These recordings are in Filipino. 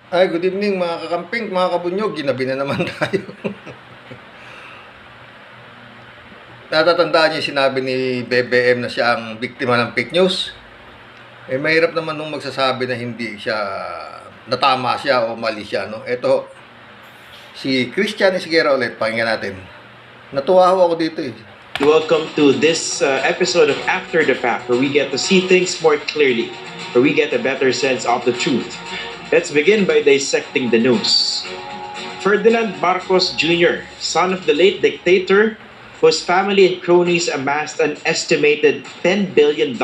Ay, good evening mga kakamping, mga kabunyog. Ginabi na naman tayo. Natatandaan niyo yung sinabi ni BBM na siya ang biktima ng fake news? Eh, mahirap naman nung magsasabi na hindi siya, natama siya o mali siya, no? Ito, si Christian Isguera ulit, pakinggan natin. Natuwa ako dito eh. Welcome to this episode of After the Fact, where we get to see things more clearly, where we get a better sense of the truth. Let's begin by dissecting the news. Ferdinand Marcos Jr., son of the late dictator, whose family and cronies amassed an estimated $10 billion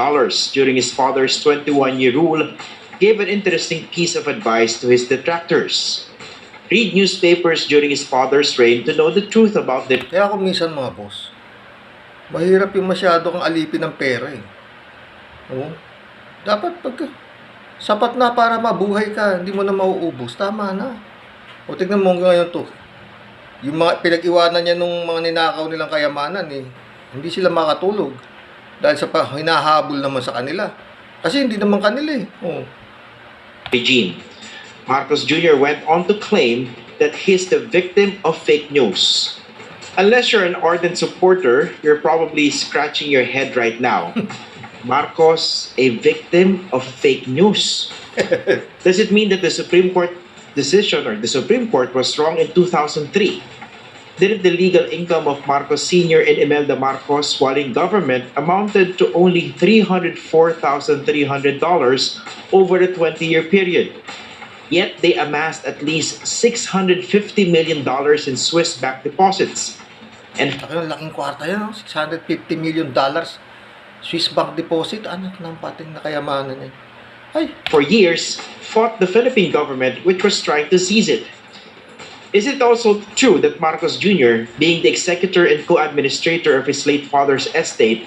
during his father's 21-year rule, gave an interesting piece of advice to his detractors. Read newspapers during his father's reign to know the truth about the... Kaya ako minsan mga boss, mahirap yung masyado kang alipin ng pera eh. Oo. Dapat pagka sapat na para mabuhay ka, hindi mo na mauubos, tama na. O tignan mo ngayon to. Yung mga pinag-iwanan niya nung mga ninakaw nilang kayamanan eh, hindi sila makatulog. Dahil sa hinahabol naman sa kanila. Kasi hindi naman kanila eh. Oh. regime. Marcos Jr. went on to claim that he's the victim of fake news. Unless you're an ardent supporter, you're probably scratching your head right now. Marcos, a victim of fake news. Does it mean that the Supreme Court decision or the Supreme Court was wrong in 2003? Did the legal income of Marcos Sr. and Imelda Marcos while in government amounted to only $304,300 over a 20-year period? Yet they amassed at least $650 million in Swiss bank deposits. And Laking kwarta yan, no? $650 million. Swiss bank deposit, anak ng pating na kayamanan niya. Ay, for years fought the Philippine government, which was trying to seize it. Is it also true that Marcos Jr., being the executor and co-administrator of his late father's estate,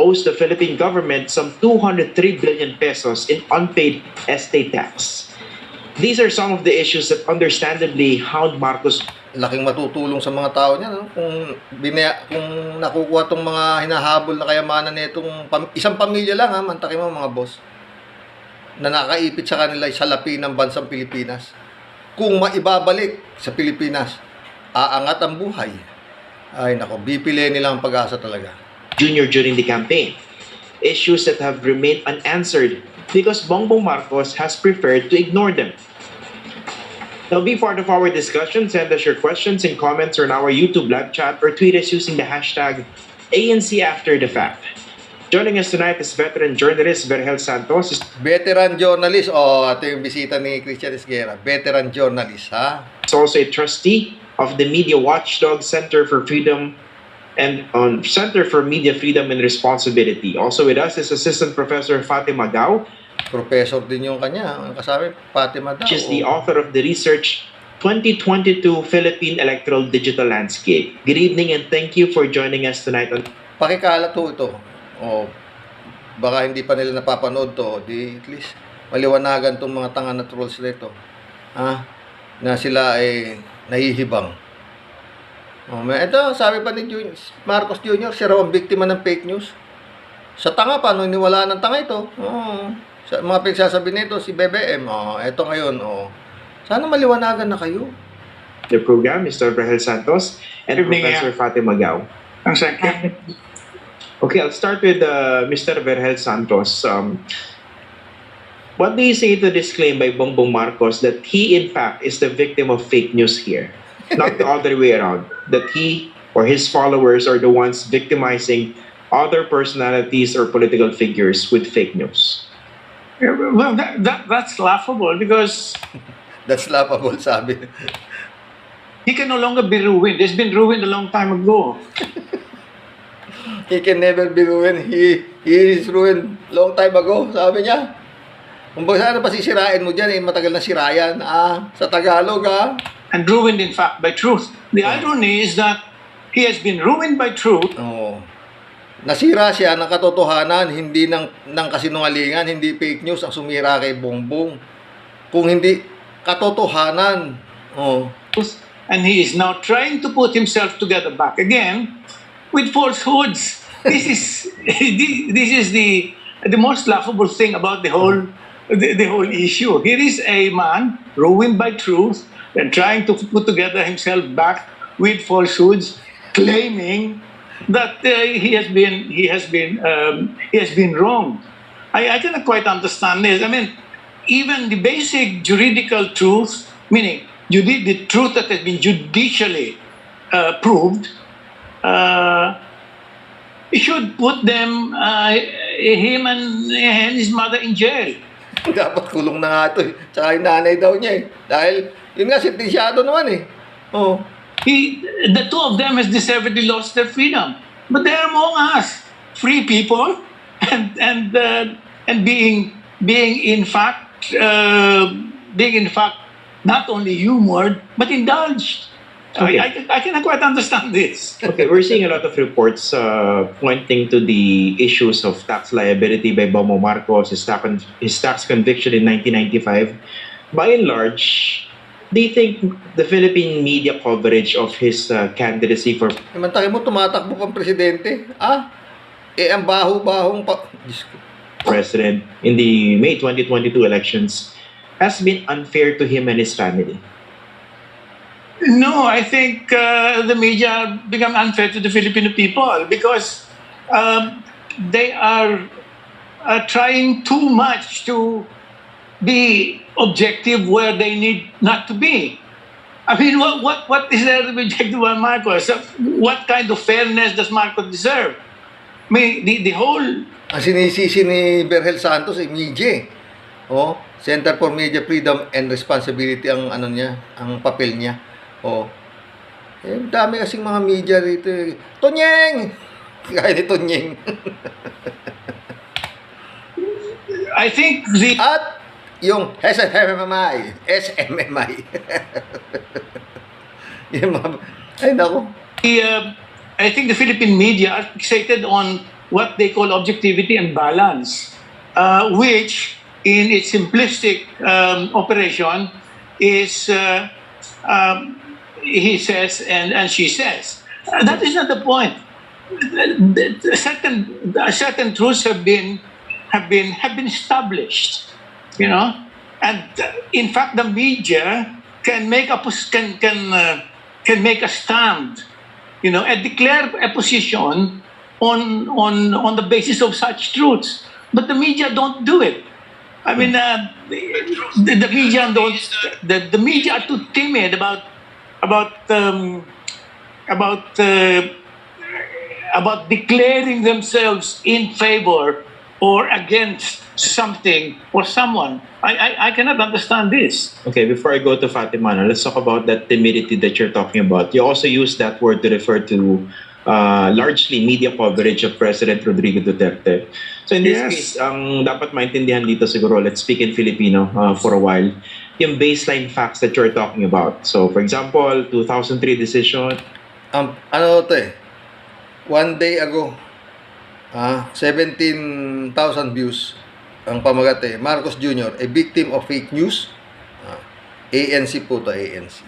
owes the Philippine government some 203 billion pesos in unpaid estate tax? These are some of the issues that understandably hound Marcos. laking matutulong sa mga tao niya, no? Kung nakukuha tong mga hinahabol na kayamanan nitong isang pamilya lang, ha, mantakin mo mga boss, na nakaipit sa kanila sa salapi ng bansang Pilipinas. Kung maibabalik sa Pilipinas, aangat ang buhay. Ay nako, bipili nila ang pag-asa talaga. Jr. during the campaign. Issues that have remained unanswered because Bongbong Marcos has preferred to ignore them. Now, be part of our discussion. Send us your questions and comments on our YouTube live chat or tweet us using the hashtag #ANCAfterTheFact. Joining us tonight is veteran journalist Vergel Santos. Veteran journalist, ito yung bisita ni Christian Isguera. Veteran journalist, ha? He's also a trustee of the Media Watchdog Center for Freedom and Center for Media Freedom and Responsibility. Also with us is Assistant Professor Fatima Gao. Professor din yung kanya. Ang kasabi, Fatima daw. She's the author of the research 2022 Philippine Electoral Digital Landscape. Good evening and thank you for joining us tonight on... Pakikala to ito. Baka hindi pa nila napapanood to. Di at least maliwanagan tong mga tanga na trolls nito. Na sila ay nahihibang. Ito, sabi pa ni Marcos Jr., siya raw ang biktima ng fake news. Sa tanga pa, nung iniwala ng tanga ito. Sa mga pinagsasabi nito, si BBM. Ito ngayon. Sana maliwanagan na kayo. The program, Mr. Vergel Santos and Professor Fatima Gao. Thank you. Okay, I'll start with Mr. Vergel Santos. What do you say to this claim by Bongbong Marcos that he, in fact, is the victim of fake news here? Not the other way around. That he or his followers are the ones victimizing other personalities or political figures with fake news? Well, that's laughable because That's laughable, sabi. he can no longer be ruined. He's been ruined a long time ago. He can never be ruined. He is ruined long time ago, sabi niya. Kung sana pa sisirain mo dyan, matagal na sirayan. Sa Tagalog, And ruined, in fact, by truth. The irony is that he has been ruined by truth. Nasira siya ng katotohanan, hindi ng kasinungalingan, hindi fake news ang sumira kay Bongbong. Kung hindi katotohanan. And he is now trying to put himself together back again with falsehoods. This is the most laughable thing about the whole the whole issue. Here is a man ruined by truth and trying to put together himself back with falsehoods, claiming that he has been wronged. I cannot quite understand this. I mean, even the basic juridical truth, meaning the truth that has been judicially proved, should put him and his mother in jail. Dapat kulong na nga ito eh. Tsaka yung nanay daw niya eh. Dahil, yun nga, sentensyado naman eh. Oh. The two of them has deservedly lost their freedom. But they're among us, free people, and being in fact not only humored but indulged. Okay. I cannot quite understand this. Okay, we're seeing a lot of reports pointing to the issues of tax liability by Bongbong Marcos, his tax conviction in 1995. By and large, do you think the Philippine media coverage of his candidacy for Imantake mo, tumatakbo pang presidente. Ah? Eh, ang baho-bahong pa... Diyos ko. president in the May 2022 elections has been unfair to him and his family? No, I think the media become unfair to the Filipino people because they are trying too much to be objective where they need not to be. I mean, what is there to be objective on Marcos? What kind of fairness does Marcos deserve? I mean, the whole... Ang sinisisi ni Berhel Santos ay media. Oh, Center for Media Freedom and Responsibility ang ano niya, ang papel niya. Oh. Eh, dami kasing mga media rito. Tonyeng! Kaya ni Tonyeng. I think At yung SMMI. Yung mga, ay nako. I think the Philippine media are fixated on what they call objectivity and balance, which in its simplistic operation is he says and she says. That is not the point. Certain truths have been established, you know, and in fact the media can make a stand, you know, and declare a position on the basis of such truths. But the media don't do it. I mean, the media don't. The media are too timid about declaring themselves in favor or against something or someone. I cannot understand this. Okay, before I go to Fatima, let's talk about that timidity that you're talking about. You also use that word to refer to largely media coverage of President Rodrigo Duterte. So in this case, ang dapat maintindihan dito siguro, let's speak in Filipino for a while, yung baseline facts that you're talking about. So for example, 2003 decision. Ano to eh? One day ago, 17,000 views ang pamagat eh. Marcos Jr., a victim of fake news. ANC po to, ANC.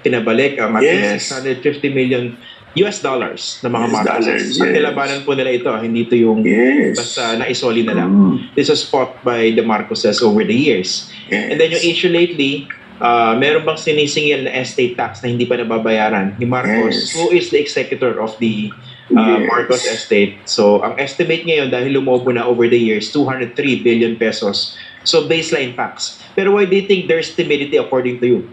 Pinabalik ang $650 million US dollars na mga Marcos. At nilabanan po nila ito. Hindi ito yung basta naisoli na lang. This was fought by the Marcoses over the years. And then yung issue lately, meron bang sinisingil na estate tax na hindi pa nababayaran ni Marcos, who is the executor of the Marcos estate. So, ang estimate ngayon dahil lumobo na over the years, 203 billion pesos. So, baseline facts. Pero why do you think there's timidity according to you?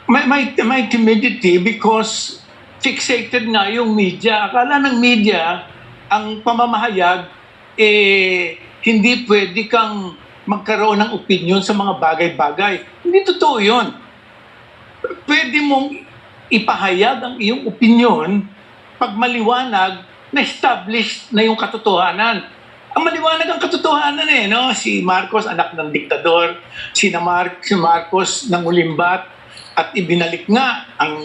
My timidity because fixated na yung media. Akala ng media, ang pamamahayag, hindi pwede kang magkaroon ng opinion sa mga bagay-bagay. Hindi totoo yun. Pwede mong ipahayag ang iyong opinion pag maliwanag na established na yung katotohanan. Ang maliwanag ang katotohanan no? Si Marcos, anak ng diktador. Si Marcos, nangulimbat. At ibinalik nga ang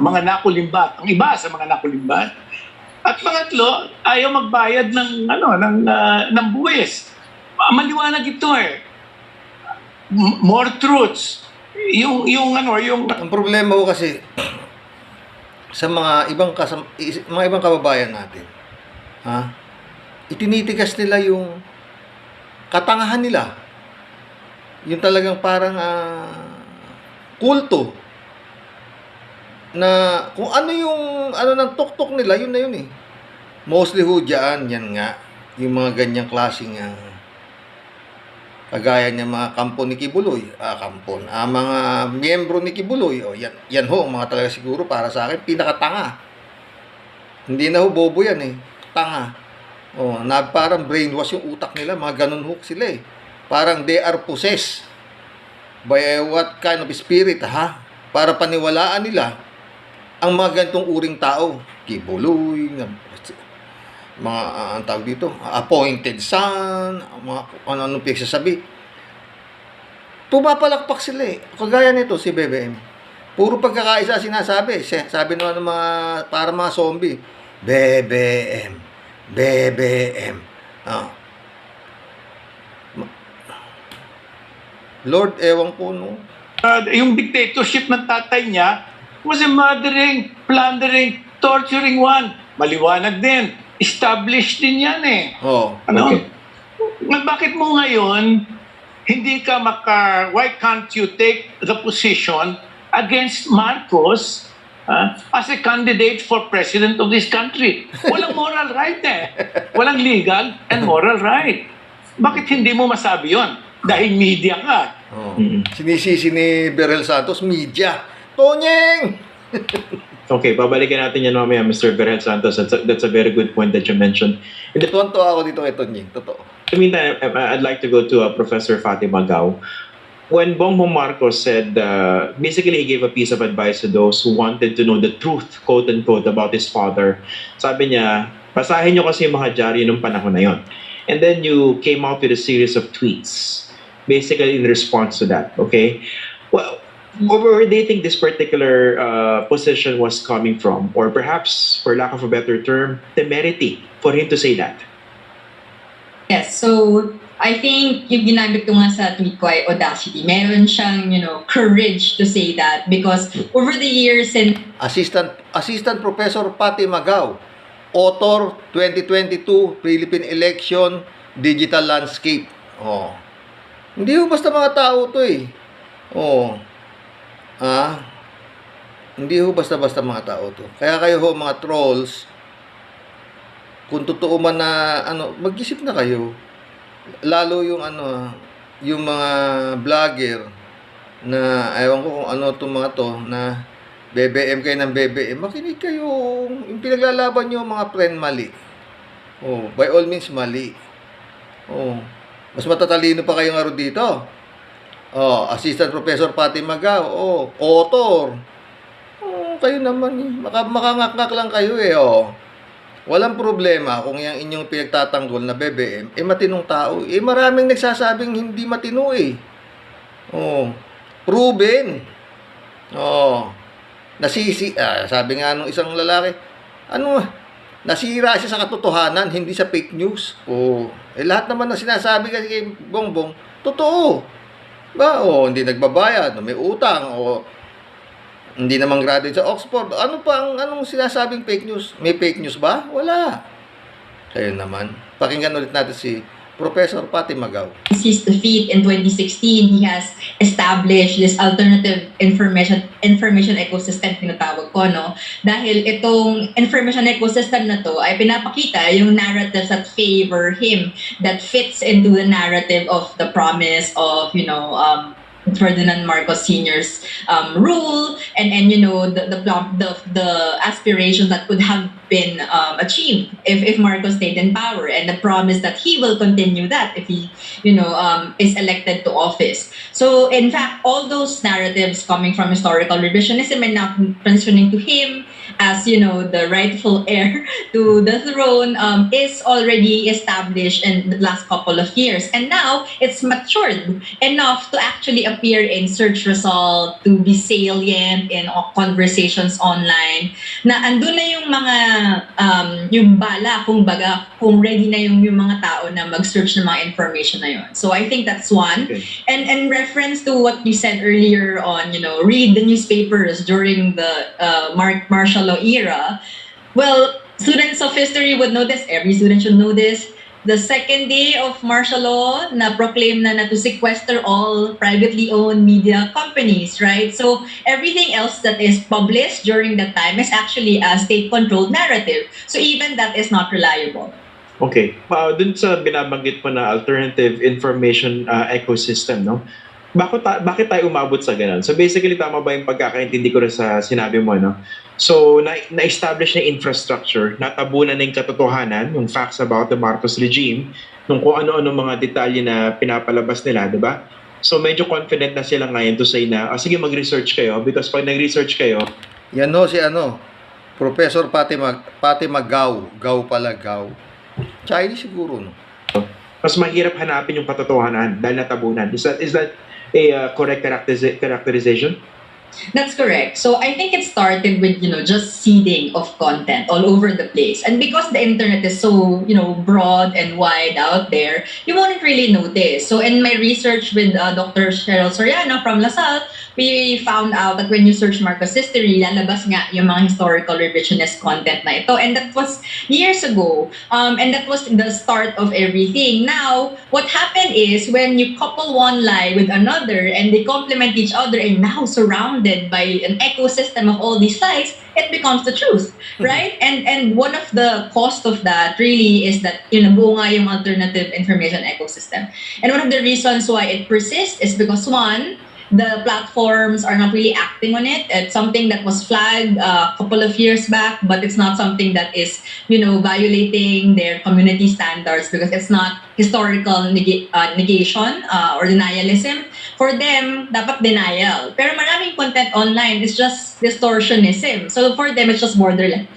mga nakulimbat, ang iba sa mga nakulimbat. At pangatlo, ayaw magbayad ng buwis. Maliwanag ito More truths. Ang problema ko kasi sa mga ibang kababayan natin. Ha? Itinitigas nila yung katangahan nila. Yung talagang parang kulto na kung ano yung ano ng tuktok nila, yun na yun eh. Mostly ho dyan, yan nga, yung mga ganyang klaseng kagaya ng mga kampo ni Kibuloy, mga miyembro ni Kibuloy, yan ho, mga talaga siguro para sa akin, pinakatanga. Hindi na ho bobo yan eh, tanga. Na parang brainwash yung utak nila, mga ganun ho sila eh. Parang they are possessed by what kind of spirit, ha? Para paniwalaan nila ang mga ganitong uring tao. Kibuloy, mga ang tawag dito, appointed son, mga ano-ano pinagsasabi. Pumapalakpak sila eh. Kagaya nito si BBM. Puro pagkakaisa sinasabi. Sabi naman ng mga para mga zombie, BBM, BBM. Lord, ewan ko no. Yung dictatorship ng tatay niya was a murdering, plundering, torturing one. Maliwanag din. Established din yan eh. Ano? Okay. Bakit mo ngayon hindi ka why can't you take the position against Marcos as a candidate for president of this country? Walang moral right eh. Walang legal and moral right. Bakit hindi mo masabi yon? Dahil media ka. Sinisisi ni Berel Santos, media. Tonyeng! Okay, babalikan natin yan mamaya, Mr. Berhel Santos. That's a very good point that you mentioned. Tuwan-tuwa ako dito kay Tonyeng, totoo. In the meantime, I'd like to go to Professor Fatima Gao. When Bongbong Marcos said, basically he gave a piece of advice to those who wanted to know the truth, quote-unquote, about his father. Sabi niya, basahin niyo kasi yung mga dyaryo nung panahon na yon. And then you came out with a series of tweets, basically in response to that, okay? Well, where do you think this particular position was coming from? Or perhaps, for lack of a better term, temerity for him to say that? Yes, so I think yung ginamit ko nga sa tweet ko ay audacity. Meron siyang, courage to say that because over the years and Assistant Professor Pati Magao, author 2022 Philippine Election Digital Landscape. Hindi ho basta mga tao to eh. Hindi ho basta-basta mga tao to. Kaya kayo ho mga trolls, kung totoo man na mag-isip na kayo. Lalo yung yung mga vlogger na ewan ko kung ano itong mga to na BBM kayo ng BBM, makinig kayo. Yung pinaglalaban nyo mga friend, mali. By all means mali. Mas matatalino pa kayo nga rin dito. Assistant Professor Pati Magao, author. Kayo naman, makangak-ngak lang kayo eh. Walang problema kung yung inyong pinagtatanggol na BBM, matinong tao. Maraming nagsasabing hindi matino eh. Proven. Sabi nga nung isang lalaki, nasira siya sa katotohanan, hindi sa fake news. Lahat naman na sinasabi kasi kay Bongbong, totoo. Hindi nagbabayad, may utang, hindi naman graduate sa Oxford. Anong sinasabing fake news? May fake news ba? Wala. Kayo naman. Pakinggan ulit natin si Professor Pati Magao. His defeat in 2016, he has established this alternative information ecosystem tinatawag ko, no? Dahil itong information ecosystem na to ay pinapakita yung narratives that favor him, that fits into the narrative of the promise of, Ferdinand Marcos Sr.'s rule and the aspirations that could have been achieved if Marcos stayed in power, and the promise that he will continue that if he is elected to office. So in fact, all those narratives coming from historical revisionism and now transitioning to him as the rightful heir to the throne is already established in the last couple of years, and now it's matured enough to actually appear in search result, to be salient in conversations online, na andun na yung mga yung bala, kung ready na yung mga tao na mag-search ng mga information na yun. So I think that's one. Okay. And in reference to what you said earlier on, read the newspapers during the martial law era, well, Students of history would know this. Every student should know this. The second day of martial law na proclaim na to sequester all privately owned media companies, right? So everything else that is published during that time is actually a state-controlled narrative. So even that is not reliable. Okay. Dun sa binabanggit mo na alternative information ecosystem, no? Bakit tayo umabot sa ganun? So basically, tama ba yung pagkakaintindi ko rin sa sinabi mo, no? So, na-establish na infrastructure, natabunan na yung katotohanan, yung facts about the Marcos regime, nung kung ano-ano mga detalye na pinapalabas nila, di ba? So, medyo confident na sila ngayon to say na, sige, mag-research kayo because pag nag-research kayo, Yan no, si Professor Fatima Gao pala Gao. Chinese siguro, no? mas mahirap hanapin yung katotohanan dahil natabunan. Is that a correct characterization? That's correct. So I think it started with, just seeding of content all over the place. And because the internet is so, broad and wide out there, you won't really notice. So in my research with Dr. Cheryl Soriano from LaSalle, we found out that when you search Marcos history, lalabas nga yung mga historical revisionist content na ito. And that was years ago. And that was the start of everything. Now, what happened is when you couple one lie with another and they complement each other and now surrounded by an ecosystem of all these lies, it becomes the truth, right? And one of the cost of that really is that buo nga yung alternative information ecosystem. And one of the reasons why it persists is because one, the platforms are not really acting on it. It's something that was flagged a couple of years back, but it's not something that is, violating their community standards because it's not historical negation or denialism. For them, dapat denial. Pero maraming content online is just distortionism. So for them, it's just borderline.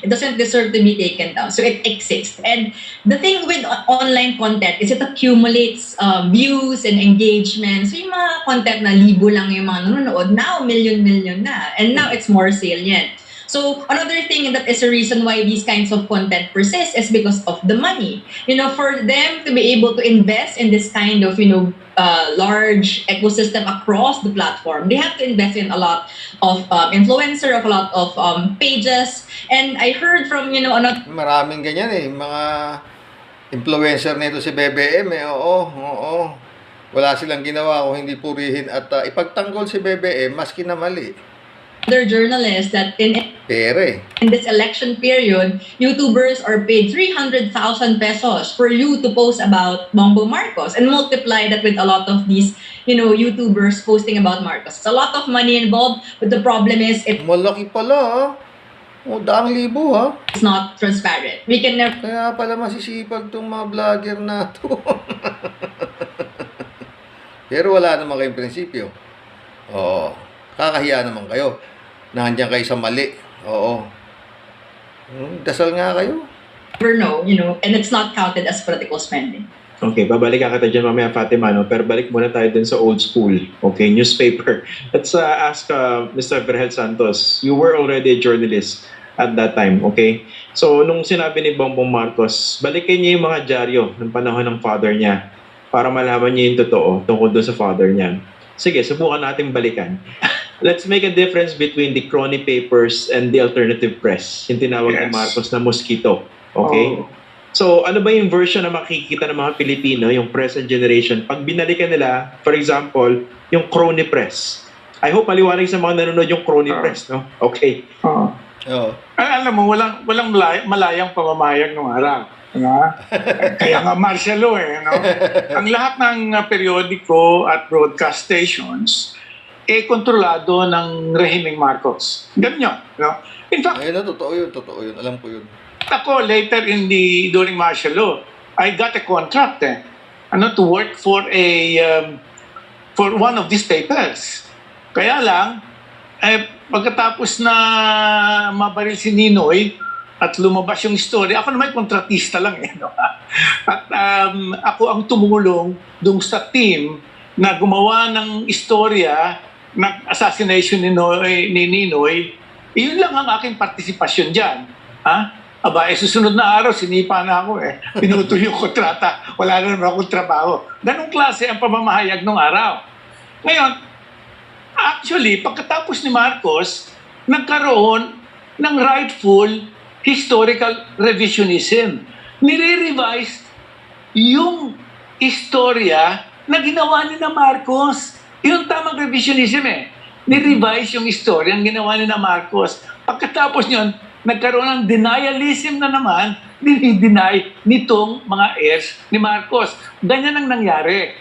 It doesn't deserve to be taken down. So it exists. And the thing with online content is it accumulates views and engagement. So yung mga content na libo lang yung mga nanonood, now million na. And now it's more salient. So another thing that is a reason why these kinds of content persist is because of the money. For them to be able to invest in this kind of, large ecosystem across the platform, they have to invest in a lot of influencer, of a lot of pages. And I heard from, Maraming ganyan mga influencer nito si BBM oo. Wala silang ginawa kung hindi purihin at ipagtanggol si BBM maski na mali. other journalists that in this election period, YouTubers are paid 300,000 pesos for you to post about Bongbong Marcos and multiply that with a lot of these, YouTubers posting about Marcos. It's a lot of money involved, but the problem is Malaki pala daang libo it's not transparent. We can never Kaya pala masisipag tong mga vlogger na to. Pero wala naman kayong prinsipyo. Oo. Kakahiya naman kayo. Nandiyan kayo sa mali. Oo. Dasal nga kayo. know, and it's not counted as political spending. Okay, babalik ka dyan mamaya, Fatima, no? Pero balik muna tayo dun sa old school. Okay, newspaper. Let's ask Mr. Vergel Santos. You were already a journalist at that time, okay? So, nung sinabi ni Bongbong Marcos, balikin niya yung mga dyaryo ng panahon ng father niya para malaman niya yung totoo tungkol dun sa father niya. Sige, subukan natin balikan. Let's make a difference between the crony papers and the alternative press. Yung tinawag ni Marcos na mosquito. Okay? Oh. So, ano ba yung version na makikita ng mga Pilipino, yung present generation, pag binalikan nila, for example, yung crony press? I hope maliwanag sa mga nanonood yung crony press, no? Okay. Oo. Alam mo, walang malayang pamamayag nung araw. Kaya nga martial law no? Ang lahat ng periodiko at broadcast stations kontrolado ng rehimeng Marcos. Ganun yun. No? In fact, Ayun na, totoo yun. Alam ko yun. ako later during martial law, I got a contract to work for for one of these papers. Kaya lang, pagkatapos na mabaril si Ninoy at lumabas yung story, ako naman kontratista lang no? At ako ang tumulong dun sa team na gumawa ng istorya ng assassination ni Ninoy. Iyon lang ang aking partisipasyon dyan. Susunod na araw, sinipa na ako Pinutol yung kontrata. Wala na naman akong trabaho. Ganong klase ang pamamahayag nung araw. Ngayon, actually, pagkatapos ni Marcos, nagkaroon ng rightful historical revisionism. Nire-revise yung istorya na ginawa ni na Marcos. Yung tamang revisionism Ni-revise yung istorya ang ginawa ni na Marcos. Pagkatapos nyon, nagkaroon ng denialism na naman, dinideny nitong mga heirs ni Marcos. Ganyan ang nangyari.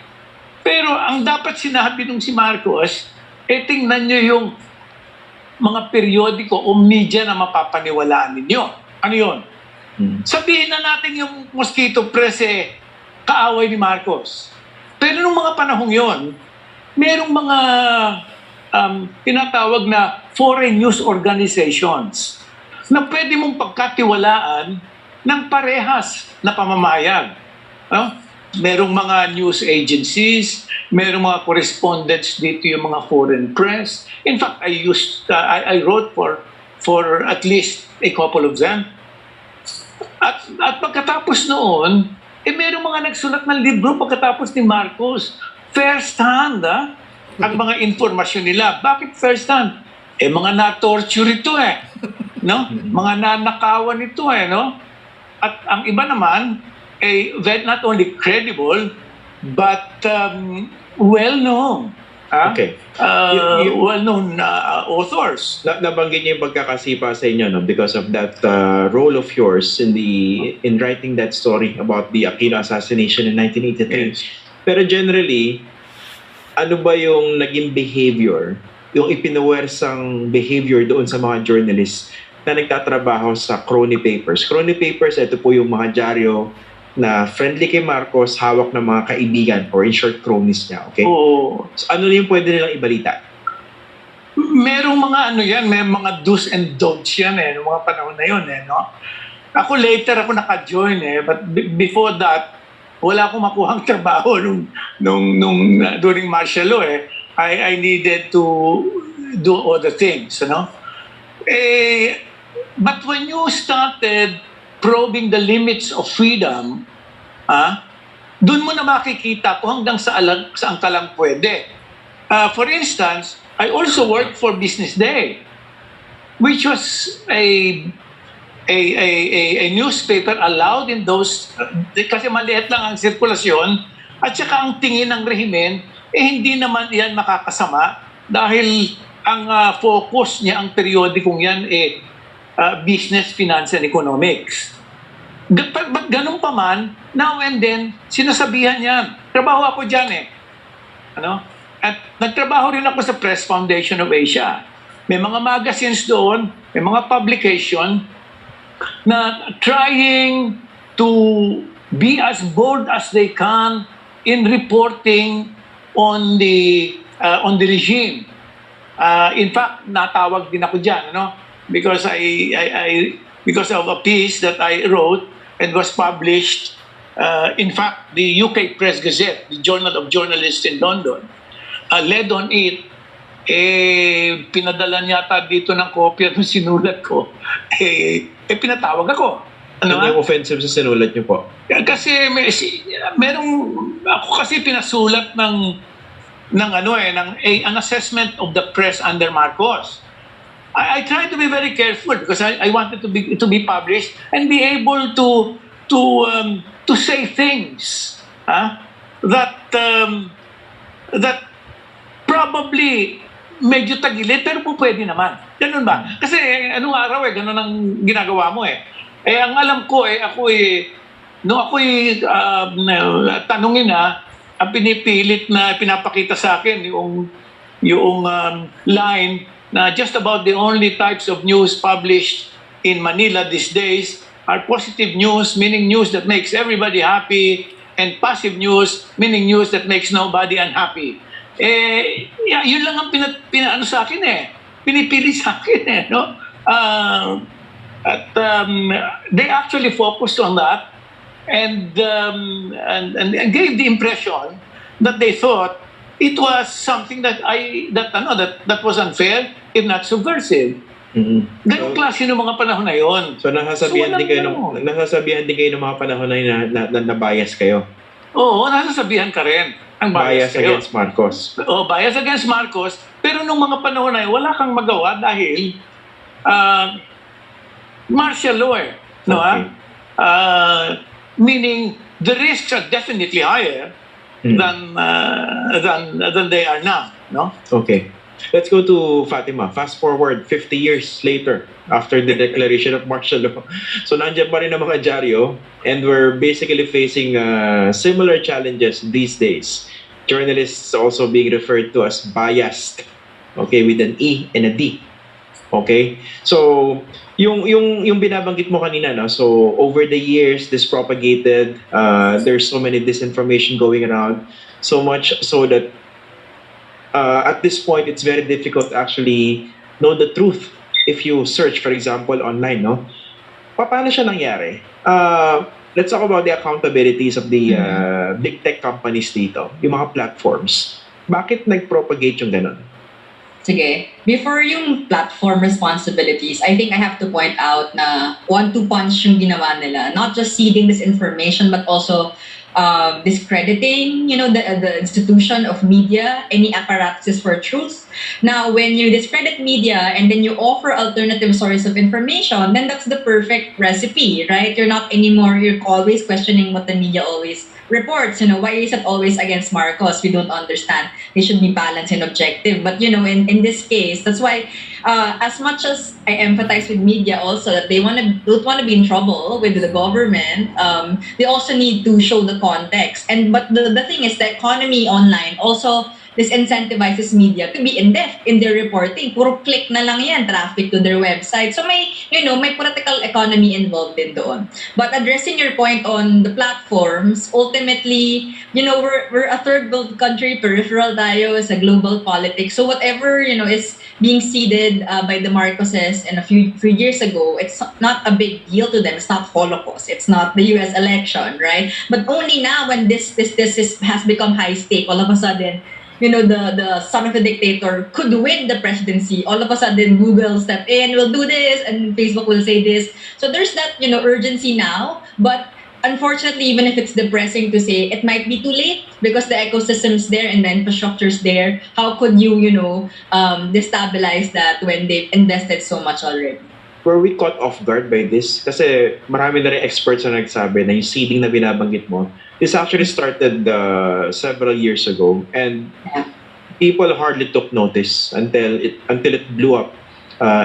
Pero ang dapat sinabi nung si Marcos, tingnan nyo yung mga periodiko o media na mapapaniwalaan ninyo. Ano yun? Sabihin na natin yung Mosquito Press kaaway ni Marcos. Pero nung mga panahong yon, merong mga tinatawag na foreign news organizations na pwede mong pagkatiwalaan ng parehas na pamamayag. Merong mga news agencies, merong mga correspondents dito yung mga foreign press. In fact, I wrote for at least a couple of them. At pagkatapos noon, merong mga nagsulat ng libro pagkatapos ni Marcos. First hand, ang mga informasyon nila. Bakit first hand? Mga na-torture ito no? Mga nanakawan ito no? At ang iba naman, not only credible, but well-known. Okay. Well-known authors. Nabanggit niyo yung pagkakasipa sa inyo, no? Because of that role of yours in writing that story about the Aquino assassination in 1983. Yes. Pero generally, ano ba yung naging behavior, yung ipinawersang behavior doon sa mga journalists na nagtatrabaho sa crony papers? Crony papers, ito po yung mga dyaryo na friendly kay Marcos, hawak ng mga kaibigan or in short, cronies niya. Okay? Oo. So, ano yung pwede nilang ibalita? Merong mga may mga do's and don'ts yan noong mga panahon na yun no? Ako later ako naka-join but before that, wala akong makuhang trabaho during martial law I needed to do other things, but when you started probing the limits of freedom, doon mo na makikita kung hanggang saan ka lang pwede. For instance, I also worked for Business Day, which was a newspaper allowed in those, kasi maliit lang ang sirkulasyon, at saka ang tingin ng rehimen, hindi naman yan makakasama dahil ang focus niya, ang periodikong yan, business, finance, and economics. But ganun pa man, now and then, sinasabihan yan. Trabaho ako dyan At nagtrabaho rin ako sa Press Foundation of Asia. May mga magazines doon, may mga publication, na trying to be as bold as they can in reporting on the regime. In fact, natawag din ako diyan, because because of a piece that I wrote and was published. In fact, the UK Press Gazette, the Journal of Journalists in London, led on it. Pinadala yata dito ng kopya ng sinulat ko. Pinatawag ako. Ano yung offensive sa sinulat niyo po? Kasi ako kasi pinasulat ng an assessment of the press under Marcos. I tried to be very careful because I wanted to be published and be able to say things that probably medyo tagilid, pero po pwede naman. Ganun ba? Kasi anong araw ganun ang ginagawa mo ang alam ko nung ako'y tanungin ang pinipilit na pinapakita sa akin yung line na just about the only types of news published in Manila these days are positive news, meaning news that makes everybody happy, and passive news, meaning news that makes nobody unhappy. Yun lang ang pinaano sa akin pinipili sa akin no? They actually focused on that and gave the impression that they thought it was something that was unfair, if not subversive. Ganong klase ng mga panahon na yon. So nasasabihan din kayo ng mga panahon na yun na bias kayo? Oo, nasasabihan ka rin. Ang bias against Marcos. Bias against Marcos. Pero nung mga panahon na yun, wala kang magawa dahil martial law no Okay. meaning the risks are definitely higher than they are now, no? Okay. Let's go to Fatima. Fast forward 50 years later after the declaration of martial law. So nandiyan pa rin ang mga dyaryo and we're basically facing similar challenges these days. Journalists also being referred to as biased. Okay, with an E and a D. Okay? So yung binabanggit mo kanina, no? So over the years this propagated, there's so many disinformation going around, so much so that at this point, it's very difficult to actually know the truth if you search, for example, online, no? Paano siya nangyari? Let's talk about the accountabilities of the big tech companies dito, yung mga platforms. Bakit nag-propagate yung ganun? Sige. Before yung platform responsibilities, I think I have to point out na one-two punch yung ginawa nila. Not just seeding this information, but also discrediting, the institution of media, any apparatus for truth. Now, when you discredit media and then you offer alternative sources of information, then that's the perfect recipe, right? You're always questioning what the media always reports. Why is it always against Marcos? We don't understand. They should be balanced and objective. But, in this case, that's why as much as I empathize with media also that they don't want to be in trouble with the government, they also need to show the context. But the thing is, the economy online also disincentivizes media to be in-depth in their reporting. Puro click na lang yan, traffic to their website. So may political economy involved din doon. But addressing your point on the platforms, ultimately, we're a third world country, peripheral tayo sa global politics. So whatever, is being seeded by the Marcoses and a few years ago, it's not a big deal to them. It's not Holocaust. It's not the US election, right? But only now when this has become high stake, all of a sudden, the son of a dictator could win the presidency. All of a sudden, Google step in, will do this, and Facebook will say this. So there's that, urgency now. But unfortunately, even if it's depressing to say, it might be too late because the ecosystem's there and the infrastructure's there. How could you, destabilize that when they've invested so much already? Were we caught off guard by this? Kasi marami na rin experts na nagsabi na yung seeding na binabanggit mo, this actually started several years ago and people hardly took notice until it blew up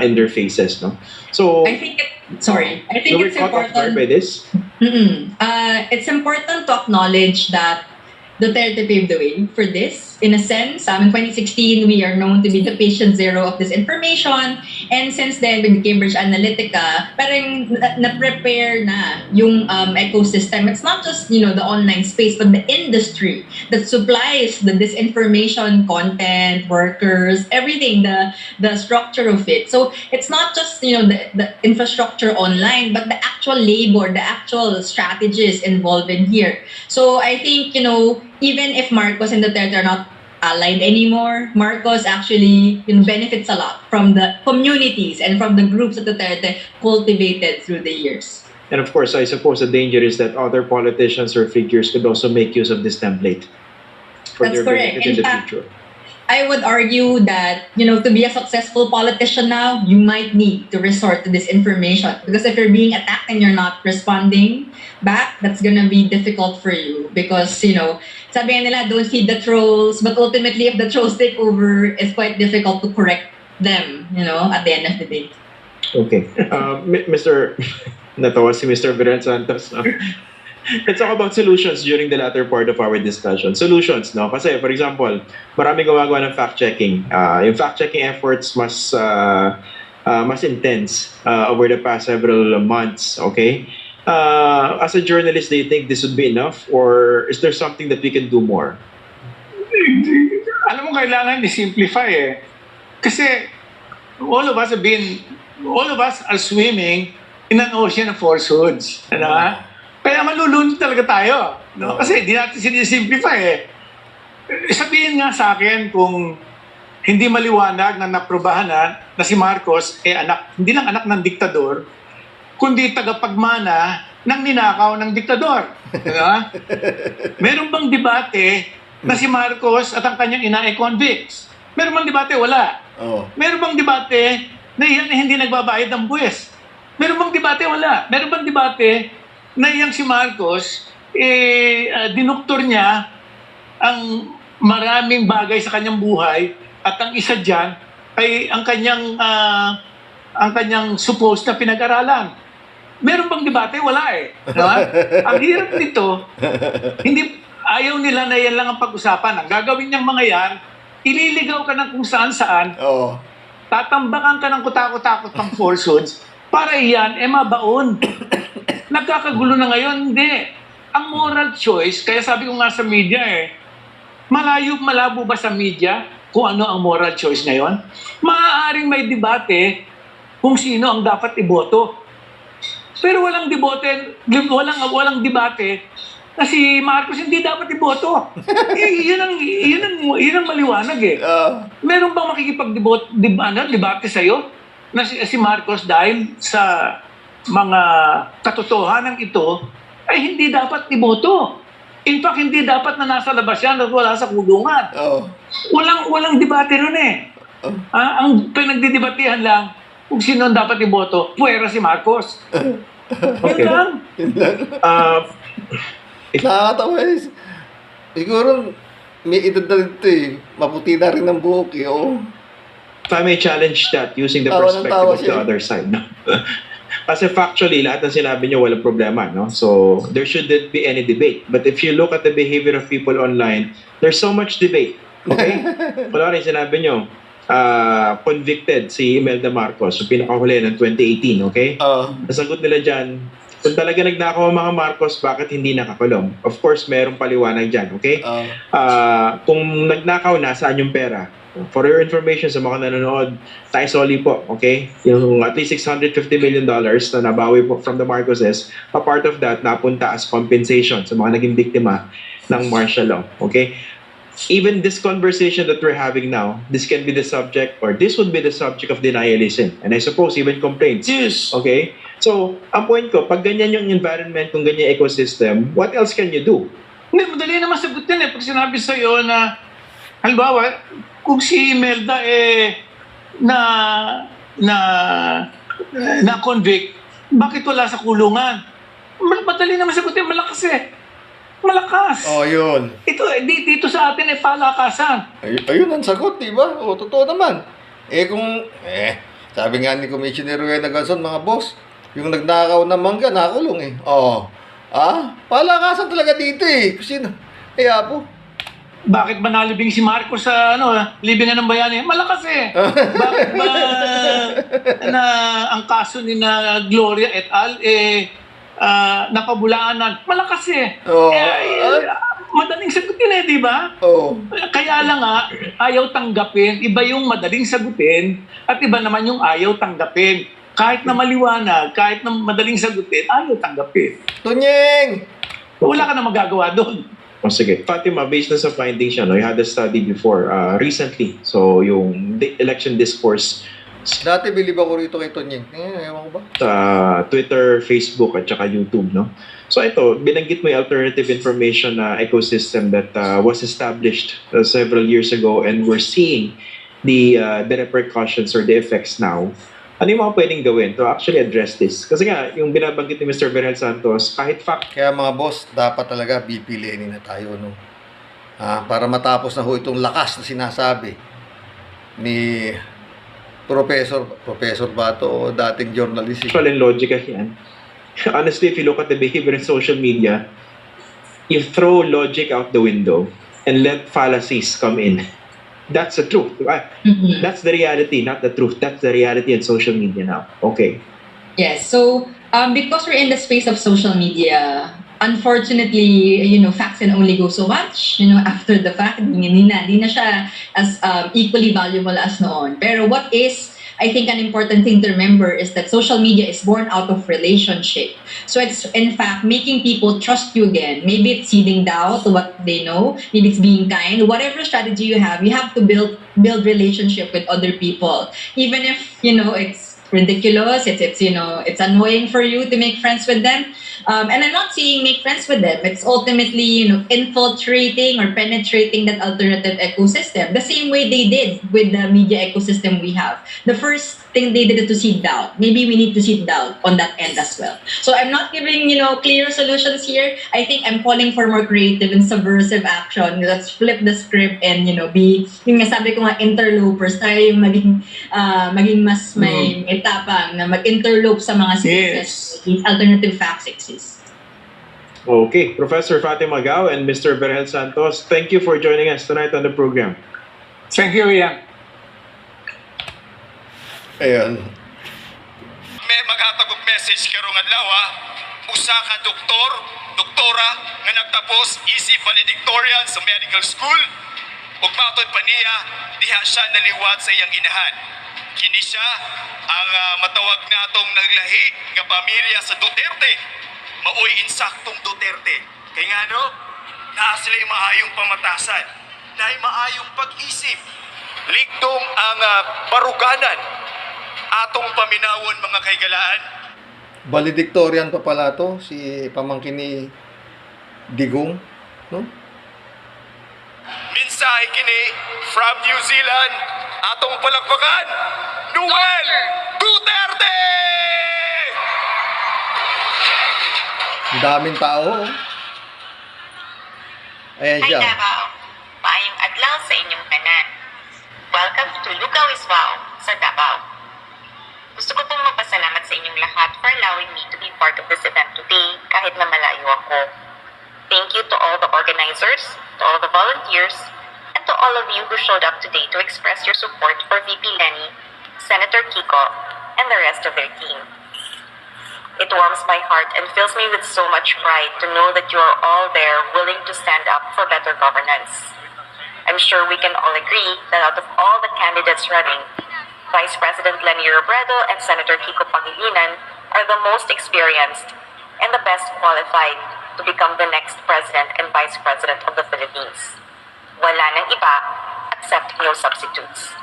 in their faces, no? So I think it's caught off guard important. by this. It's important to acknowledge that Duterte paved the way for this. In a sense, in 2016, we are known to be the patient zero of disinformation. And since then, with Cambridge Analytica, parang na-prepare na yung ecosystem. It's not just, the online space, but the industry that supplies the disinformation content, workers, everything, the structure of it. So it's not just, the infrastructure online, but the actual labor, the actual strategies involved in here. So I think, even if Marcos and Duterte are not allied anymore, Marcos actually benefits a lot from the communities and from the groups that Duterte cultivated through the years. And of course, I suppose the danger is that other politicians or figures could also make use of this template for That's their correct. benefit in In the fact, future. I would argue that, to be a successful politician now, you might need to resort to this information. Because if you're being attacked and you're not responding back, that's gonna be difficult for you. Because, sabi nga nila, don't feed the trolls. But ultimately, if the trolls take over, it's quite difficult to correct them, at the end of the day. Okay. Mr. Natawa si Mr. Viren Santos. No? Let's talk about solutions during the latter part of our discussion. Solutions, no? Kasi, for example, marami gumagawa ng fact-checking. Yung fact-checking efforts mas intense over the past several months, okay? As a journalist, do you think this would be enough? Or is there something that we can do more? Alam mo, kailangan i-simplify Kasi all of us are swimming in an ocean of falsehoods. Kaya malulunod talaga tayo. No? Kasi di natin sinisimplify Sabihin nga sa akin kung hindi maliwanag na naprobahan na si Marcos hindi lang anak ng diktador, kundi tagapagmana ng ninakaw ng diktador. Meron bang debate na si Marcos at ang kanyang ina ay convicts? Meron bang debate? Wala. Meron bang debate na yan ay hindi nagbabayad ng buwis? Meron bang debate? Wala. Meron bang debate na iyang si Marcos, dinoktor niya ang maraming bagay sa kanyang buhay at ang isa diyan ay ang kanyang supposed na pinag-aralan. Meron bang debate? Wala eh. Diba? Ang hirap nito, ayaw nila na yan lang ang pag-usapan. Ang gagawin niyang mga yan, ililigaw ka ng kung saan-saan, Oo. tatambakan ka ng kutakot-takot ng falsehoods para iyan, mabaon. Nagkakagulo na ngayon, hindi. Ang moral choice, kaya sabi ko nga sa media malabo ba sa media kung ano ang moral choice ngayon? Maaaring may debate kung sino ang dapat iboto. Pero walang debate na si Marcos hindi dapat iboto. Yun ang maliwanag eh. Meron bang makikipag-debate sa'yo na si Marcos dahil sa mga katotohanan ito ay hindi dapat iboto. In fact, hindi dapat na nasa labas yan at wala sa kulungan. Walang debate ron eh. Ang pinagdidebatehan lang kung sino ang dapat iboto, puwera si Marcos. Yun lang. Nakakatawa eh. Siguro, may edad na ito eh. Maputi na rin ang buhok eh. Oo. If I may challenge that using the Tawa ng perspective tawa of the siya. other side. No? Kasi factually, lahat ng sinabi niyo walang problema. No? So, there shouldn't be any debate. But if you look at the behavior of people online, there's so much debate. Okay? Wala rin sinabi niyo, convicted si Imelda Marcos, yung pinakahuli ng 2018, okay? Nasagot nila dyan, kung talaga nagnakaw ang mga Marcos, bakit hindi nakakulong? Of course, merong paliwanag dyan, okay? Kung nagnakaw na, saan yung pera? For your information sa mga nanonood, tayo soli po, okay? Yung at least $650 million na nabawi po from the Marcoses, a part of that napunta as compensation sa mga naging biktima ng martial law, okay? Even this conversation that we're having now, this can be the subject, or this would be the subject of denialism. And I suppose even complaints. Yes. Okay? So, ang point ko, pag ganyan yung environment, kung ganyan yung ecosystem, what else can you do? Hindi, madali naman sagutin eh. Pag sinabi sa'yo na, halimbawa, kung si Imelda na convict, bakit wala sa kulungan? Madali naman sagutin, malakas eh. Malakas. Yun. Ito, dito sa atin palakasan. Ayun ang sagot, di ba? Totoo naman. Sabi nga ni Commissioner Rowena Ganson, mga boss, yung nagnakaw ng mangga, nakulong eh. Palakasan talaga dito eh. Sino? Kaya po. Bakit ba nalibing si Marcos sa libingan ng bayani? Malakas eh. Bakit ba na ang kaso ni na Gloria et al. Napabulaanan? Malakas eh. Madaling sagutin eh, di ba? Kaya lang ayaw tanggapin. Iba yung madaling sagutin at iba naman yung ayaw tanggapin. Kahit na maliwanag, kahit na madaling sagutin, ayaw tanggapin. Tunyeng! Wala ka na magagawa doon. Sige. Fatima, based na sa findings you had a study before, recently. So, yung election discourse Dati bilib ako rito kay Tunyeng. Ewan ko ba? sa Twitter, Facebook, at saka YouTube, no? So ito, binanggit mo yung alternative information ecosystem that was established several years ago, and we're seeing the repercussions or the effects now. Ano yung mga pwedeng gawin to actually address this? Kasi nga, yung binabanggit ni Mr. Bernal Santos, kahit fact. Kaya mga boss, dapat talaga BPLN na tayo, no? Para matapos na ho itong lakas na sinasabi ni Professor ba ito o dating journalist? Actual and logical yan. Honestly, if you look at the behavior in social media, you throw logic out the window and let fallacies come in. That's the truth. That's the reality, not the truth. That's the reality in social media now. Okay. Yes. So, because we're in the space of social media, unfortunately, facts can only go so much. After the fact, di na siya as equally valuable as noon. Pero what is, I think, an important thing to remember is that social media is born out of relationship. So it's, in fact, making people trust you again. Maybe it's seeding doubt to what they know. Maybe it's being kind. Whatever strategy you have to build relationship with other people. Even if, it's ridiculous, it's annoying for you to make friends with them. And I'm not saying make friends with them. It's ultimately, infiltrating or penetrating that alternative ecosystem the same way they did with the media ecosystem we have. The first thing they did is to seed doubt. Maybe we need to seed doubt on that end as well. So I'm not giving, clear solutions here. I think I'm calling for more creative and subversive action. Let's flip the script and, be, yung nga sabi ko nga, interlopers. Tayo yung maging mas may etapang na mag-interlope sa mga spaces. These alternative facts exist. Okay, Professor Fatima Gao and Mr. Berhel Santos, thank you for joining us tonight on the program. Thank you, Ian. Ayan. May maghatag og message karong adlaw ha. Usa ka doktora nga nagtapos isip valedictorian sa medical school ug matod pa niya diha siya naliwat sa iyang inahan. Kini siya ang matawag natong naglahi nga pamilya sa Duterte. Maoy insaktong Duterte. Kay nga naa sila maayong pamatasan, naay maayong pag-isip. Ligdong ang baruganan atong paminawon mga kaigalaan. Valedictorian pa pala to, si pamangkin ni Digong, no? Mensahe kini from New Zealand, atong palakpakan, Noel Duterte! Ang daming tao. Ayan Hi siya. Davao, maayong adlaw sa inyong tanan. Welcome to Lugaw is Wow sa Davao. Gusto ko pong magpasalamat sa inyong lahat for allowing me to be part of this event today kahit na malayo ako. Thank you to all the organizers, to all the volunteers, and to all of you who showed up today to express your support for VP Lenny, Senator Kiko, and the rest of their team. It warms my heart and fills me with so much pride to know that you are all there willing to stand up for better governance. I'm sure we can all agree that out of all the candidates running, Vice President Lenny Robredo and Senator Kiko Pangilinan are the most experienced and the best qualified to become the next President and Vice President of the Philippines. Wala nang iba except no substitutes.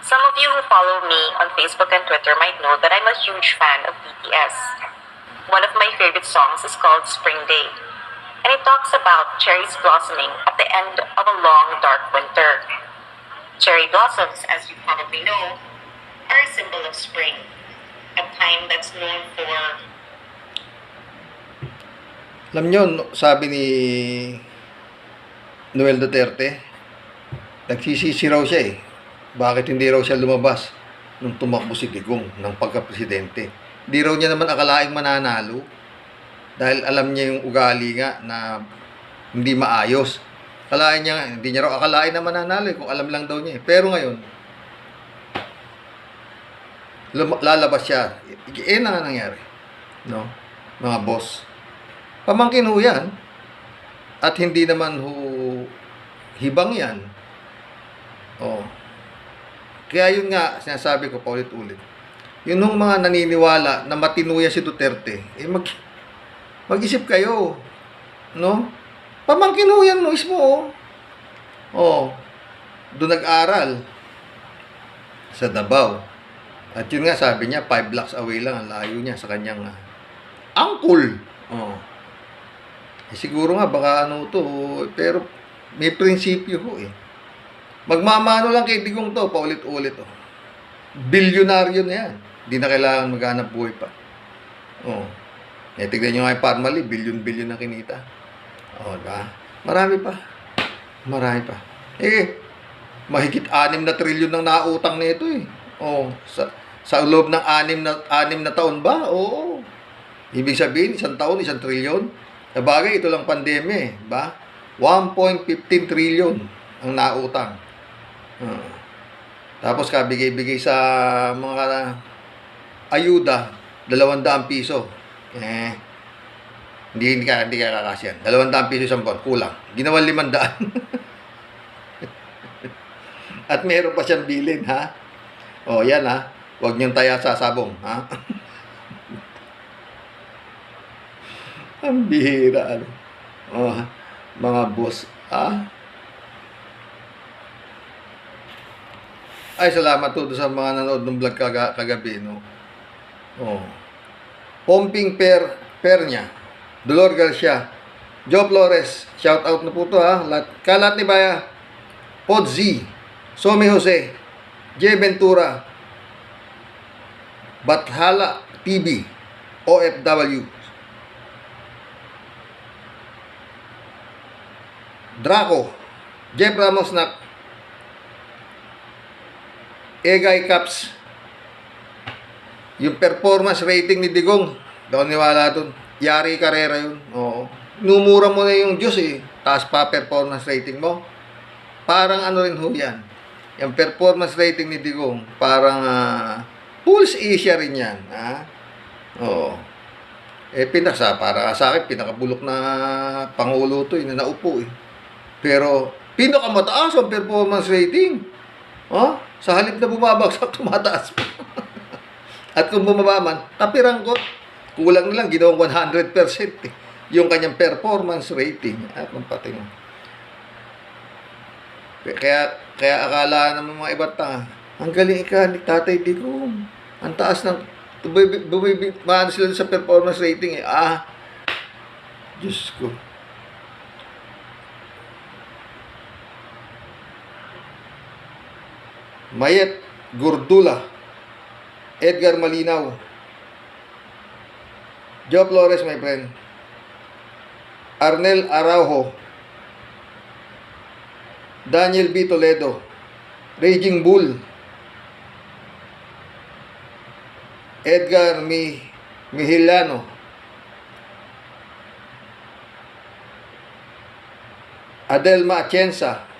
Some of you who follow me on Facebook and Twitter might know that I'm a huge fan of BTS. One of my favorite songs is called Spring Day, and it talks about cherries blossoming at the end of a long, dark winter. Cherry blossoms, as you probably know, are a symbol of spring, a time that's known for... Alam nyo, sabi ni Noel Duterte, nagsisisi raw siya eh. Bakit hindi raw siya lumabas nung tumakbo si Digong ng pagka-presidente? Hindi raw niya naman akalaing mananalo dahil alam niya yung ugali nga na hindi maayos. Hindi niya raw akalain na mananalo kung alam lang daw niya eh. Pero ngayon, lalabas siya. Na nga nangyari. No? Mga boss. Pamangkin ho yan. At hindi naman ho hibang yan. Oh. Kaya yun nga, sinasabi ko paulit-ulit. Yun hong mga naniniwala na matinuya si Duterte, mag-isip kayo. No? Pamangkin ho yan mismo, doon nag-aral sa Davao. At yun nga, sabi niya, 5 blocks away lang ang layo niya sa kanyang uncle. Siguro nga, baka pero may prinsipyo ho eh. Magmamano lang kay Digong to, paulit-ulit Bilyonaryo na yan. Hindi na kailangan maghanap buhay pa. Tignan nyo nga yung Parmali, bilyon-bilyon na kinita. Diba? Marami pa. Mahigit 6 na trilyon ng nautang nito eh. Sa loob ng 6 na taon ba? Oo. Ibig sabihin, 1 taon, 1 trilyon. Sabagay, ito lang pandemya eh. Ba? 1.15 trilyon ang nautang. Tapos kabigay-bigay sa mga ayuda, 200 piso. Hindi ka kakasyan. 200 piso isang buwan, kulang. Ginawan 500. At meron pa siyang bilin, ha? Yan, ha? Huwag niyong taya sa sabong, ha? Ang bihira, mga boss, Ay, salamat to sa mga nanood ng vlog kagabi, no? Pomping Pernia, Dolor Garcia, Joe Flores, shout out na po to ha, Kalat ni Baya, Podzi, Somi Jose, J. Ventura, Bathala TV, OFW, Draco, Jeff Ramos na Egay Caps. Yung performance rating ni Digong, daw niwala dun. Yari karera yun. Oo. Numura mo na yung Diyos eh. Taas pa performance rating mo. Parang ano rin ho yan. Yung performance rating ni Digong, parang Pulse Asia rin yan. Ha? Oo. Para sa akin, pinakabulok na pangulo to na naupo eh. Pero, pinakamataas ang performance rating. Sa halip na bumabagsak, tumataas pa. At kung bumaba man, tapiranggot. Kulang na lang, ginawang 100% eh. Yung kanyang performance rating. At mampating. Kaya akala ng mga iba't tanga, ang galing ka ni Tatay Digong. Ang taas ng, maano sila sa performance rating eh. Diyos ko. Mayet Gurdula, Edgar Malinaw, Joe Flores, my friend, Arnel Araujo, Daniel B. Toledo, Raging Bull, Edgar Mihilano, Adelma Atienza,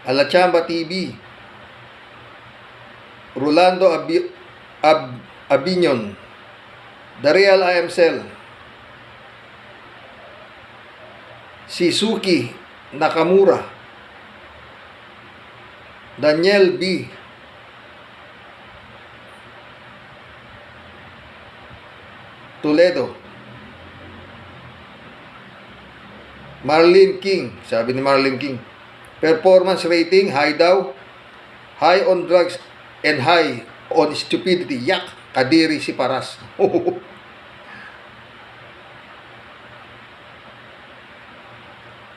Alachamba TV, Rolando Abinyon, The Real IMCell, Shizuki Nakamura, Daniel B. Toledo, Marlene King, sabi ni Marlene King, performance rating, high daw. High on drugs and high on stupidity. Yak, kadiri si Paras.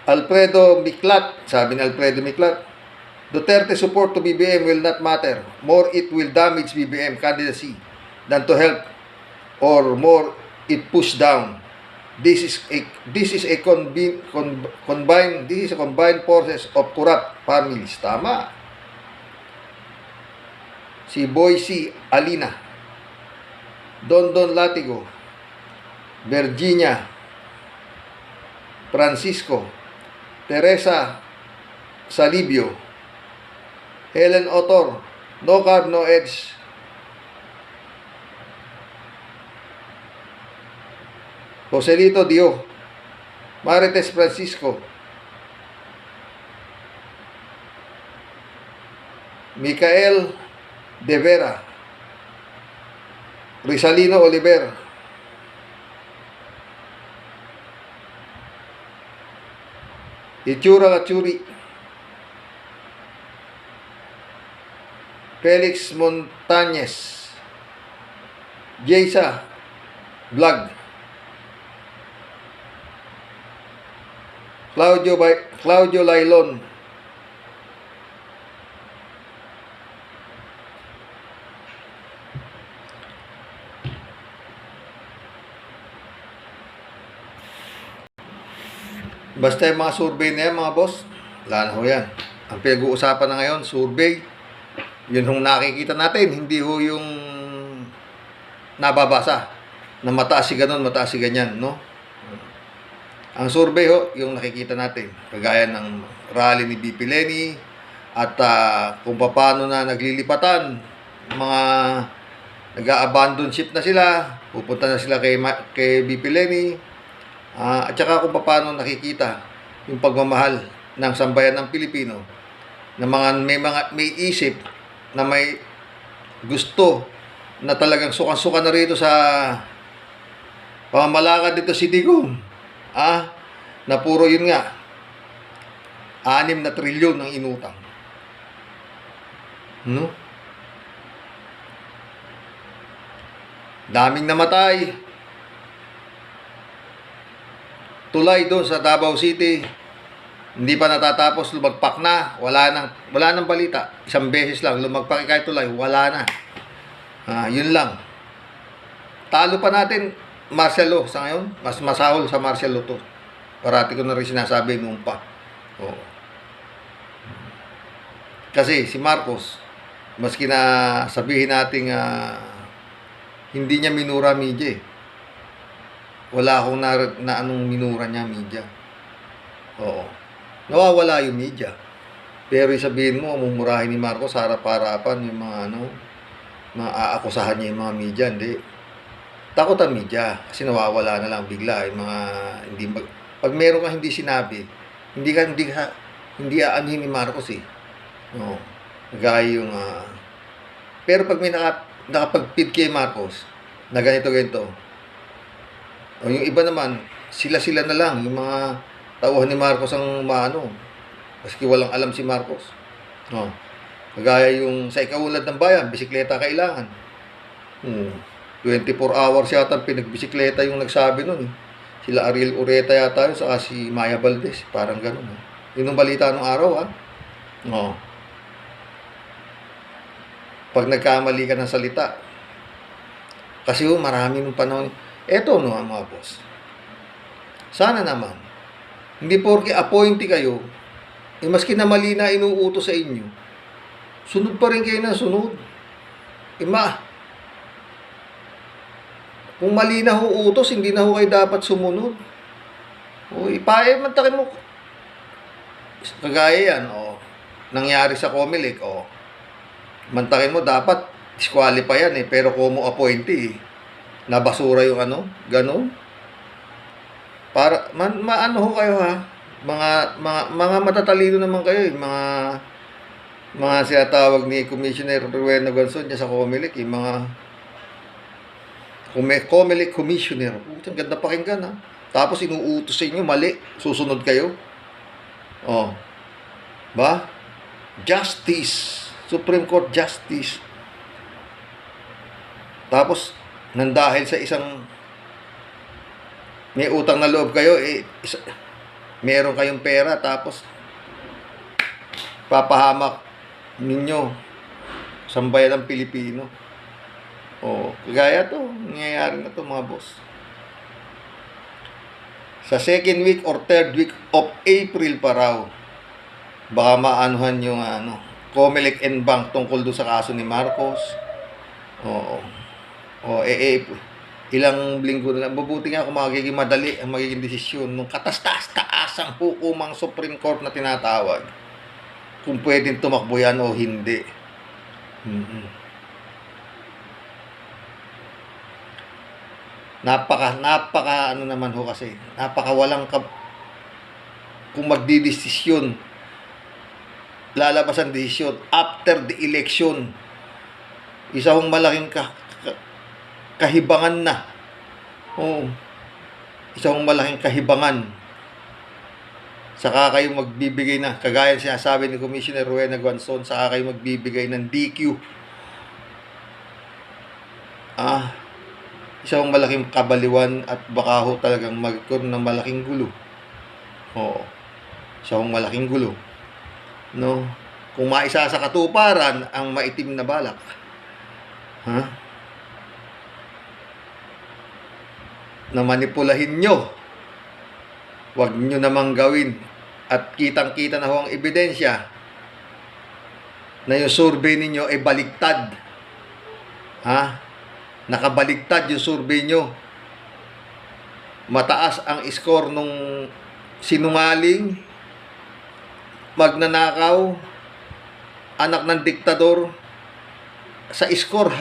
Alfredo Miklat, sabi ni Alfredo Miklat, Duterte support to BBM will not matter. More it will damage BBM candidacy than to help, or more it push down. This is a combined forces of corrupt families. Tama. Si Boyce Alina, Dondon Latigo, Virginia Francisco, Teresa Salibio, Helen Otor, No Carb No Edge, Joselito Dio, Marites Francisco, Micael De Vera, Rizalino Oliver, Ichura Kachuri, Felix Montañez, Jaysa Vlog, Claudio Lailon, basta yung mga survey na yan, mga boss, wala na ho yan. Ang pinag-uusapan na ngayon, survey, yun yung nakikita natin, hindi ho yung nababasa na mataas si ganon, mataas si ganyan, no? Ang survey ho, yung nakikita natin, kagaya ng rally ni BP Lenny, at kung paano na naglilipatan, mga nag-abandon ship na sila, pupunta na sila kay BP Lenny, at saka kung paano nakikita yung pagmamahal ng sambayan ng Pilipino, na may isip na may gusto na talagang sukan-sukan na rito sa pamamalakad dito si Digong. Na puro yun nga, 6 na trilyon ang inutang. No? Daming namatay. Tulay doon sa Davao City, hindi pa natatapos, lumagpak na. Wala nang balita. Isang beses lang, lumagpak kahit tulay, wala na. Yun lang. Talo pa natin martial law sa ngayon. Mas masahol sa martial law to. Parati ko na rin sinasabi noon pa. Oo. Kasi si Marcos, maski na sabihin natin hindi niya minura media eh. Wala akong na anong minura niya media. Oo. Nawawala yung media. Pero sabihin mo, mumurahin ni Marcos harap-harapan yung mga mga aakusahan niya yung mga media, hindi. Takot ang media kasi nawawala na lang bigla yung mga pag meron kang hindi sinabi, hindi aanhin ni Marcos eh. No. Gaya yung pero pag may nakapag-feed kay Marcos na ganito o yung iba naman sila na lang yung mga tauhan ni Marcos ang maski walang alam si Marcos. No. Kagaya yung sa ikaulad ng bayan, bisikleta kailangan. 24 hours yata pinagbisikleta yung nagsabi nun. Sila Ariel Ureta yata yun, saka si Maya Valdez. Parang ganun. Yun ang balita nung araw, No. Pag nagkamali ka ng salita. Kasi marami nung panahon. Eto, mga boss. Sana naman, hindi porke appointee kayo, maski na mali na inuutos sa inyo, sunod pa rin kayo na sunod. Kung mali na utos, hindi na kayo dapat sumunod. Mantakin mo. Kagaya yan, nangyari sa Comelec, mantakin mo, dapat disqualify yan pero como appointee, nabasura yung gano'n. Para, kayo mga matatalino naman kayo, mga sinatawag ni Commissioner Rowena Gonzon niya sa Comelec, mga Comelec Commissioner. Ang ganda pakinggan, Tapos inuutos sa inyo, mali, susunod kayo. Ba? Justice. Supreme Court Justice. Tapos, nandahil sa isang may utang na loob kayo, meron kayong pera, tapos papahamak ninyo sa bayan ng Pilipino. Kagaya to, nangyayari na to mga boss. Sa second week or third week of April pa raw, baka maanuhan yung Comelec and Bank tungkol doon sa kaso ni Marcos. Ilang linggo na lang. Mabuti nga kung magiging madali ang magiging desisyon nung katas-taas-taasang hukumang Supreme Court na tinatawag. Kung pwedeng tumakbo yan o hindi. Napaka naman kasi. Napaka walang kung magdidesisyon, lalabas ang desisyon after the election. Isa hong malaking kahibangan na. Isa hong malaking kahibangan. Saka kayo magbibigay na, kagaya sinasabi ni Commissioner Rowena Gonzon, saka kayo magbibigay ng DQ. Isa hong malaking kabaliwan at baka talagang magkaroon ng malaking gulo. Isa hong malaking gulo. No? Kung maisa sa katuparan ang maitim na balak. Na manipulahin nyo. Huwag nyo namang gawin. At kitang-kita na ho ang ebidensya na yung survey ninyo ay baligtad. Nakabaligtad yung survey nyo. Mataas ang score nung sinungaling, magnanakaw, anak ng diktador sa score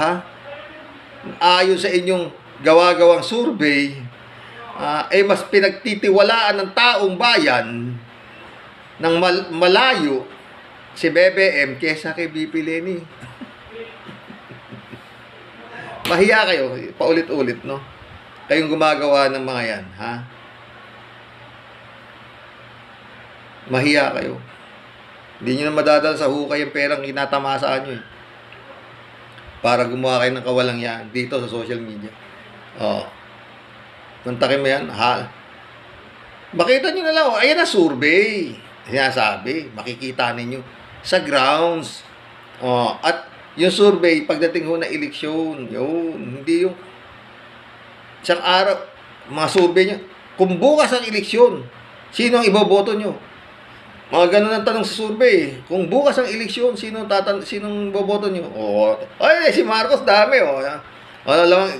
ayon sa inyong gawa-gawang survey, mas pinagtitiwalaan ng taong bayan ng malayo si BBM kesa kay BP Lenny. Mahiya kayo, paulit-ulit, no? Kayong gumagawa ng mga yan, Mahiya kayo. Hindi nyo na madadala sa hukay yung perang kinatamasaan nyo eh. Para gumawa kayo ng kawalang yan dito sa social media. Oh. Mantakin mo yan. Makita nyo na lang. Oh, ayan na, survey. Sinasabi. Makikita ninyo. Sa grounds. Oh, at yung survey, pagdating ho na eleksyon, yun, hindi yung isang araw, mga survey nyo, kung bukas ang eleksyon, sino ang iboboto nyo? Mga ganun ang tanong sa survey. Kung bukas ang eleksyon, sinong boboto nyo? Oh, ay, si Marcos, dami, oh. Ano lang,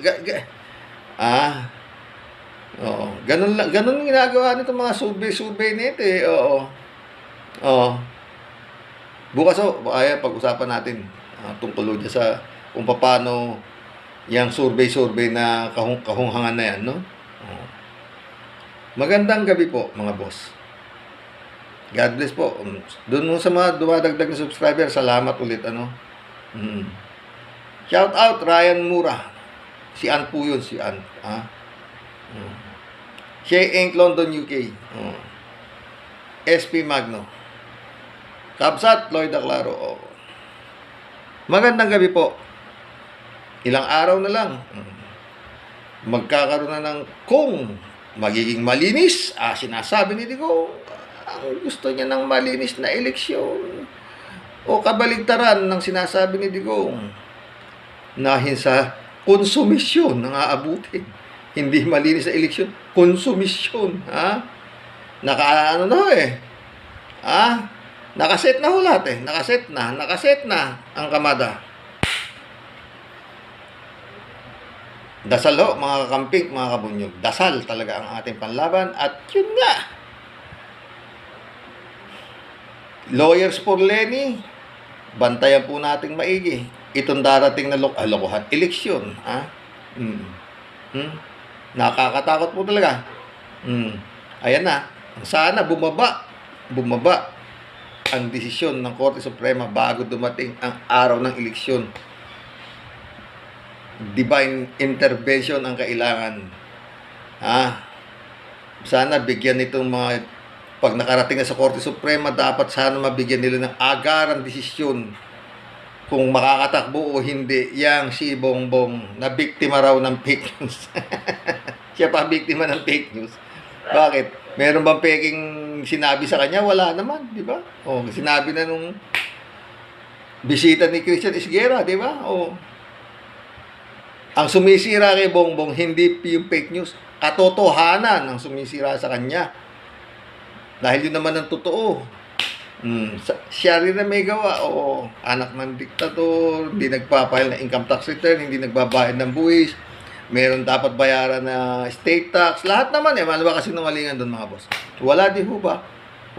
oo. Ganun ginagawa nito mga survey nito eh. Oo. Oo. Bukas kaya pag-usapan natin tungkol dyan sa kung paano yung survey na kahunghangan na yan, no? Oo. Magandang gabi po, mga boss. God bless po. Doon sa mga dumadagdag na subscriber, salamat ulit, ano? Shout out, Ryan Mura. Si Ann po yun, si Ann. Shea Inc. London, UK. SP Magno. Kabsat, Lloyd Aclaro. Magandang gabi po. Ilang araw na lang. Magkakaroon na ng kung magiging malinis. Sinasabi ni Digo, ang gusto niya ng malinis na eleksyon. O kabaligtaran ng sinasabi ni Digong. Nahin sa konsumisyon ng aabutin. Hindi malinis na eleksyon, konsumisyon, Nakaano na eh. Nakaset na ho lahat eh. Nakaset na ang kamada. Dasal ho, mga kakamping, mga kabunyog. Dasal talaga ang ating panlaban at yun nga. Lawyers for Lenny, bantayan po nating maigi. Itong darating na lokohan, eleksyon, Nakakatakot po talaga. Ayan na. Sana bumaba ang desisyon ng Korte Suprema bago dumating ang araw ng eleksyon. Divine intervention ang kailangan. Sana bigyan nitong mga pag nakarating na sa Korte Suprema, dapat sana mabigyan nila ng agarang desisyon kung makakatakbo o hindi yang si Bongbong na biktima raw ng fake news. Siya pa biktima ng fake news. Bakit? Meron bang peking sinabi sa kanya? Wala naman, di ba? Sinabi na nung bisita ni Christian Isguera, di ba? Ang sumisira kay Bongbong, hindi yung fake news. Katotohanan ang sumisira sa kanya. Dahil yun naman ang totoo. Siya rin na may gawa. Anak ng diktador, hindi nagpapahil na income tax return, hindi nagbabayad ng buwis, meron dapat bayaran na state tax, lahat naman eh. Ano ba kasi nungalingan doon, mga boss? Wala din ho ba?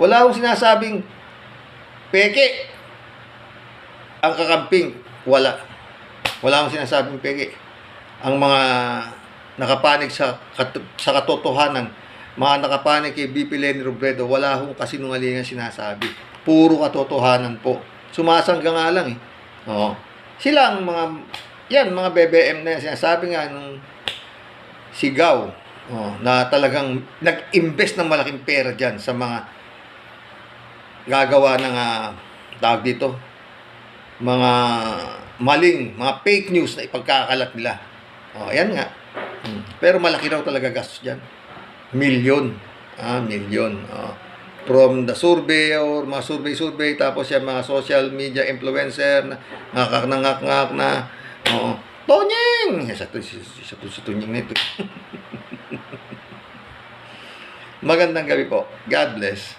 Wala akong sinasabing peke ang kakamping. Wala akong sinasabing peke. Ang mga nakapanig sa katotohanan, mga nakapanig kay BP Lenny Robredo, wala akong kasinungalingan sinasabi. Puro katotohanan po. Sumasangga nga lang eh. Sila ang mga BBM na yan. Sinasabi nga nung sigaw na talagang nag-invest ng malaking pera dyan sa mga gagawa ng tawag dito, mga maling, mga fake news na ipagkakalat nila. Ayan nga. Pero malaki raw talaga gastos dyan. Milyon. From the survey or mga survey, tapos yung mga social media influencer na ngak na Tonying! Sa Tonying nito. Magandang gabi po. God bless.